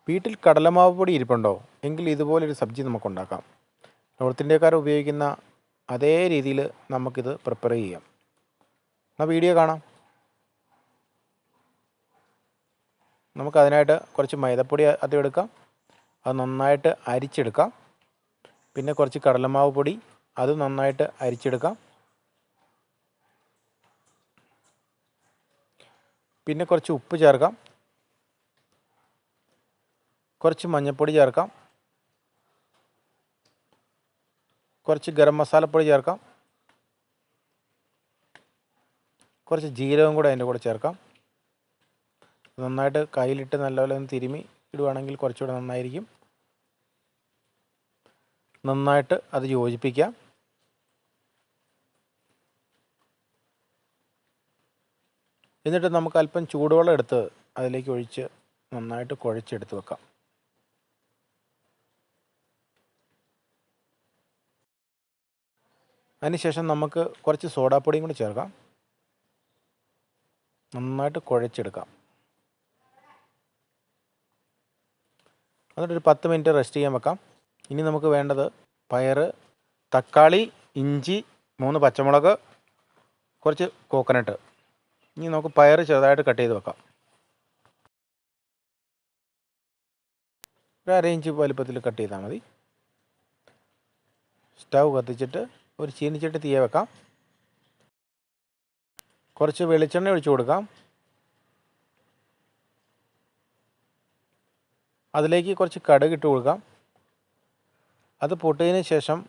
വീട്ടിൽ കടലമാവ് പൊടി ഇരിപ്പുണ്ടോ എങ്കിൽ ഇതുപോലൊരു സബ്ജി നമുക്കുണ്ടാക്കാം. നോർത്ത് ഇന്ത്യക്കാർ ഉപയോഗിക്കുന്ന അതേ രീതിയിൽ നമുക്കിത് പ്രിപ്പയർ ചെയ്യാം. എന്നാൽ വീഡിയോ കാണാം. നമുക്കതിനായിട്ട് കുറച്ച് മൈദപ്പൊടി ആദ്യം എടുക്കാം. അത് നന്നായിട്ട് അരിച്ചെടുക്കാം. പിന്നെ കുറച്ച് കടലമാവ് പൊടി അത് നന്നായിട്ട് അരിച്ചെടുക്കാം. പിന്നെ കുറച്ച് ഉപ്പ് ചേർക്കാം. കുറച്ച് മഞ്ഞൾപ്പൊടി ചേർക്കാം. കുറച്ച് ഗരം മസാലപ്പൊടി ചേർക്കാം. കുറച്ച് ജീരകം കൂടെ അതിൻ്റെ കൂടെ ചേർക്കാം. നന്നായിട്ട് കയ്യിലിട്ട് നല്ലപോലെ ഒന്ന് തിരുമ്മി ഇടുവാണെങ്കിൽ കുറച്ചുകൂടെ നന്നായിരിക്കും. നന്നായിട്ട് അത് യോജിപ്പിക്കാം. എന്നിട്ട് നമുക്ക് അല്പം ചൂടുവെള്ളം എടുത്ത് അതിലേക്ക് ഒഴിച്ച് നന്നായിട്ട് കുഴച്ചെടുത്ത് വെക്കാം. അതിനുശേഷം നമുക്ക് കുറച്ച് സോഡാപ്പൊടിയും കൂടി ചേർക്കാം. നന്നായിട്ട് കുഴച്ചെടുക്കാം. എന്നിട്ടൊരു 10 മിനിറ്റ് റെസ്റ്റ് ചെയ്യാൻ വെക്കാം. ഇനി നമുക്ക് വേണ്ടത് പയർ, തക്കാളി, ഇഞ്ചി, 3 പച്ചമുളക്, കുറച്ച് കോക്കനട്ട്. ഇനി നമുക്ക് പയർ ചെറുതായിട്ട് കട്ട് ചെയ്ത് വെക്കാം. ഒരു 1/2 ഇഞ്ച് വലുപ്പത്തിൽ കട്ട് ചെയ്താൽ മതി. സ്റ്റൗ കത്തിച്ചിട്ട് ഒരു ചീനിച്ചട്ടി തീയെ വെക്കാം. കുറച്ച് വെളിച്ചെണ്ണ ഒഴിച്ചു കൊടുക്കാം. അതിലേക്ക് കുറച്ച് കടുക് ഇട്ട് കൊടുക്കാം. അത് പൊട്ടിയതിന് ശേഷം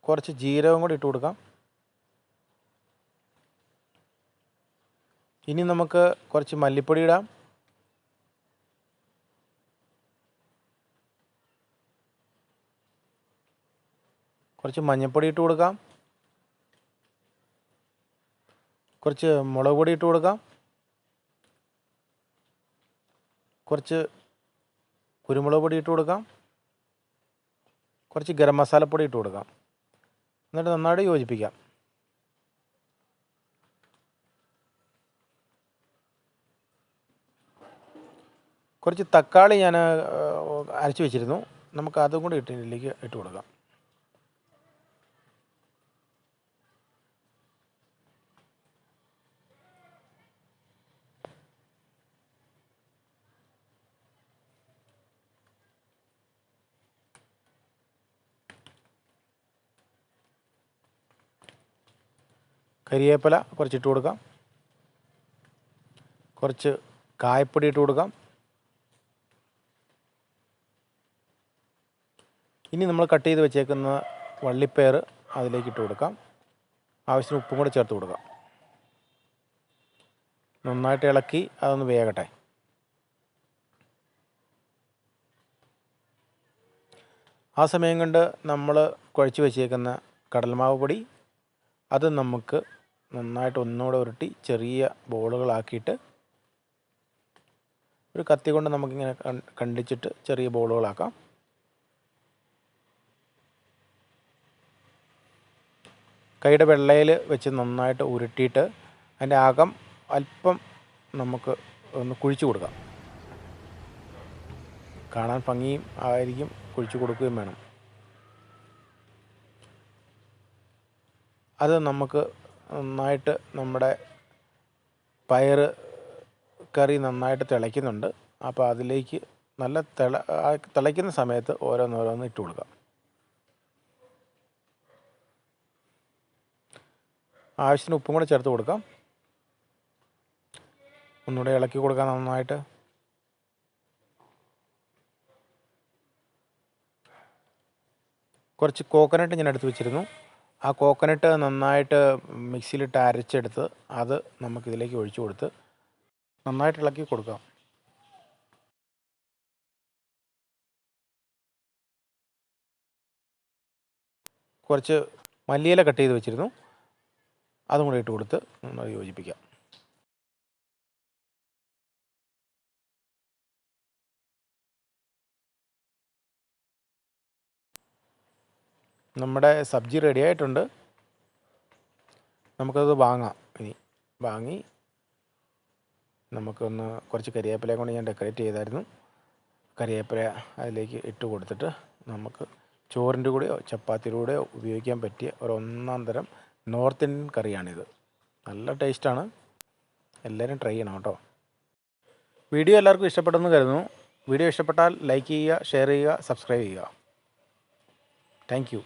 കുറച്ച് ജീരകം കൂടി ഇട്ട് കൊടുക്കാം. ഇനി നമുക്ക് കുറച്ച് മല്ലിപ്പൊടി ഇടാം. കുറച്ച് മഞ്ഞൾപ്പൊടി ഇട്ട് കൊടുക്കാം. കുറച്ച് മുളക് പൊടി ഇട്ട് കൊടുക്കാം. കുറച്ച് കുരുമുളക് പൊടി ഇട്ട് കൊടുക്കാം. കുറച്ച് ഗരം മസാലപ്പൊടി ഇട്ട് കൊടുക്കാം. എന്നിട്ട് നന്നായിട്ട് യോജിപ്പിക്കാം. കുറച്ച് തക്കാളി ഞാൻ അരച്ച് വെച്ചിരുന്നു. നമുക്ക് അതും കൂടി ഇതിലേക്ക് ഇട്ട് കൊടുക്കാം. കരിവേപ്പില കുറച്ചിട്ട് കൊടുക്കാം. കുറച്ച് കായപ്പൊടി ഇട്ട് കൊടുക്കാം. ഇനി നമ്മൾ കട്ട് ചെയ്ത് വെച്ചേക്കുന്ന വള്ളിപ്പയർ അതിലേക്ക് ഇട്ട് കൊടുക്കാം. ആവശ്യത്തിന് ഉപ്പും കൂടെ ചേർത്ത് കൊടുക്കാം. നന്നായിട്ട് ഇളക്കി അതൊന്ന് വേകട്ടെ. ആ സമയം കൊണ്ട് നമ്മൾ കുഴച്ച് വെച്ചേക്കുന്ന കടലമാവ് പൊടി അത് നമുക്ക് നന്നായിട്ട് ഒന്നുകൂടെ ഉരുട്ടി ചെറിയ ബോളുകളാക്കിയിട്ട് ഒരു കത്തി കൊണ്ട് നമുക്കിങ്ങനെ കണ്ടിച്ചിട്ട് ചെറിയ ബോളുകളാക്കാം. കൈയുടെ വെള്ളയിൽ വെച്ച് നന്നായിട്ട് ഉരുട്ടിയിട്ട് അതിൻ്റെ അകം അല്പം നമുക്ക് ഒന്ന് കുഴിച്ചു കൊടുക്കാം. കാണാൻ ഭംഗിയും ആയിരിക്കും, കുഴിച്ചു കൊടുക്കുകയും വേണം. അത് നമുക്ക് നന്നായിട്ട് നമ്മുടെ പയർ കറി നന്നായിട്ട് തിളയ്ക്കുന്നുണ്ട്. അപ്പോൾ അതിലേക്ക് നല്ല തിളയ്ക്കുന്ന സമയത്ത് ഓരോന്നോരോന്ന് ഇട്ട് കൊടുക്കാം. ആവശ്യത്തിന് ഉപ്പും കൂടെ ചേർത്ത് കൊടുക്കാം. ഒന്നുകൂടെ ഇളക്കി കൊടുക്കാം നന്നായിട്ട്. കുറച്ച് കോക്കനട്ട് ഞാൻ എടുത്ത് വെച്ചിരുന്നു. ആ കോക്കനട്ട് നന്നായിട്ട് മിക്സിയിലിട്ട് അരച്ചെടുത്ത് അത് നമുക്കിതിലേക്ക് ഒഴിച്ചു കൊടുത്ത് നന്നായിട്ട് ഇളക്കി കൊടുക്കാം. കുറച്ച് മല്ലിയില കട്ട് ചെയ്ത് വെച്ചിരുന്നു. അതും കൂടെ ഇട്ട് കൊടുത്ത് നന്നായി യോജിപ്പിക്കാം. നമ്മുടെ സബ്ജി റെഡി ആയിട്ടുണ്ട്. നമുക്കത് വാങ്ങാം. ഇനി വാങ്ങി നമുക്കൊന്ന് കുറച്ച് കരിവേപ്പിലയും കൊണ്ട് ഞാൻ ഡെക്കറേറ്റ് ചെയ്തായിരുന്നു. കറിവേപ്പില അതിലേക്ക് ഇട്ട് കൊടുത്തിട്ട് നമുക്ക് ചോറിൻ്റെ കൂടെയോ ചപ്പാത്തിയുടെ കൂടെയോ ഉപയോഗിക്കാൻ പറ്റിയ ഒരു ഒന്നാം തരം നോർത്ത് ഇന്ത്യൻ കറിയാണിത്. നല്ല ടേസ്റ്റാണ്. എല്ലാവരും ട്രൈ ചെയ്യണം കേട്ടോ. വീഡിയോ എല്ലാവർക്കും ഇഷ്ടപ്പെട്ടെന്ന് കരുതുന്നു. വീഡിയോ ഇഷ്ടപ്പെട്ടാൽ ലൈക്ക് ചെയ്യുക, ഷെയർ ചെയ്യുക, സബ്സ്ക്രൈബ് ചെയ്യുക. Thank you.